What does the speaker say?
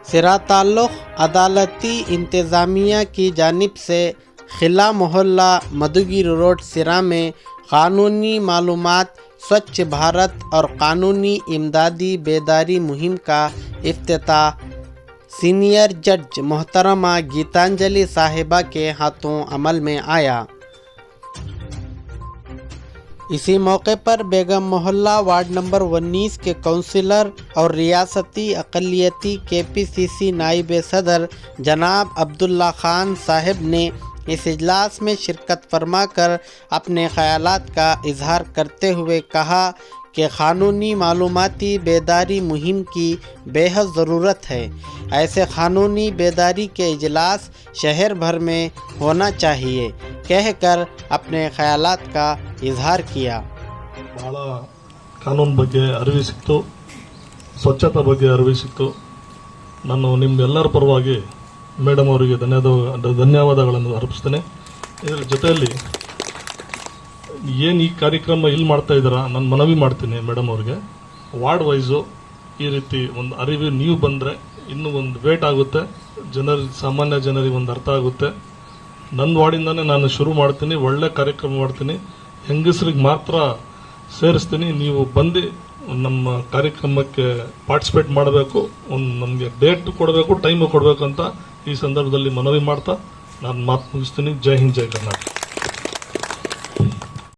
सिरा ताल्लुक़ अदालती इंतज़ामिया की जानिब से खिला मोहल्ला मधुगिरी रोड सिरा में क़ानूनी मालूमात स्वच्छ भारत और क़ानूनी इमदादी बेदारी मुहिम का इफ्तिताह सीनियर जज मोहतरमा गीतांजलि साहिबा के हाथों अमल में आया। इसी मौके पर बेगम मोहल्ला वार्ड नंबर 19 के काउंसिलर और रियासती अक़लियती KPCC नाइब सदर जनाब अब्दुल्ला खान साहब ने इस इजलास में शिरकत फरमा कर अपने ख़यालात का इजहार करते हुए कहा कि क़ानूनी मालूमाती बेदारी मुहिम की बेहद ज़रूरत है। ऐसे क़ानूनी बेदारी के इजलास शहर भर में होना चाहिए कहकर अपने ख़यालात का इजहार किया। ಬಹಳ ಕಾನೂನು ಬಗ್ಗೆ ಅರಿವು ಸಿಕ್ತು, ಸ್ವಚ್ಛತಾ ಬಗ್ಗೆ ಅರಿವು ಸಿಕ್ತು. ನಾನು ನಿಮ್ಮೆಲ್ಲರ ಪರವಾಗಿ ಮೇಡಮ್ ಅವರಿಗೆ ಧನ್ಯವಾದಗಳನ್ನು ಅರ್ಪಿಸ್ತೇನೆ. ಇದರ ಜೊತೆಯಲ್ಲಿ ಏನು ಈ ಕಾರ್ಯಕ್ರಮ ಇಲ್ಲಿ ಮಾಡ್ತಾ ಇದ್ದೀರಾ, ನಾನು ಮನವಿ ಮಾಡ್ತೀನಿ ಮೇಡಮ್ ಅವ್ರಿಗೆ, ವಾರ್ಡ್ ವೈಸು ಈ ರೀತಿ ಒಂದು ಅರಿವು ನೀವು ಬಂದರೆ ಇನ್ನೂ ಒಂದು ವೇಟ್ ಆಗುತ್ತೆ, ಸಾಮಾನ್ಯ ಜನರಿಗೆ ಒಂದು ಅರ್ಥ ಆಗುತ್ತೆ. ನನ್ನ ವಾರ್ಡಿಂದಾನೇ ನಾನು ಶುರು ಮಾಡ್ತೀನಿ, ಒಳ್ಳೆ ಕಾರ್ಯಕ್ರಮ ಮಾಡ್ತೀನಿ, ಹೆಂಗಸರಿಗೆ ಮಾತ್ರ ಸೇರಿಸ್ತೀನಿ. ನೀವು ಬಂದು ನಮ್ಮ ಕಾರ್ಯಕ್ರಮಕ್ಕೆ ಪಾರ್ಟಿಸಿಪೇಟ್ ಮಾಡಬೇಕು, ಒಂದು ನಮಗೆ ಡೇಟ್ ಕೊಡಬೇಕು, ಟೈಮ್ ಕೊಡಬೇಕು ಅಂತ ಈ ಸಂದರ್ಭದಲ್ಲಿ ಮನವಿ ಮಾಡ್ತಾ ನಾನು ಮಾತು ಮುಗಿಸ್ತೀನಿ. ಜೈ ಹಿಂದ್, ಜೈ ಕರ್ನಾಟಕ.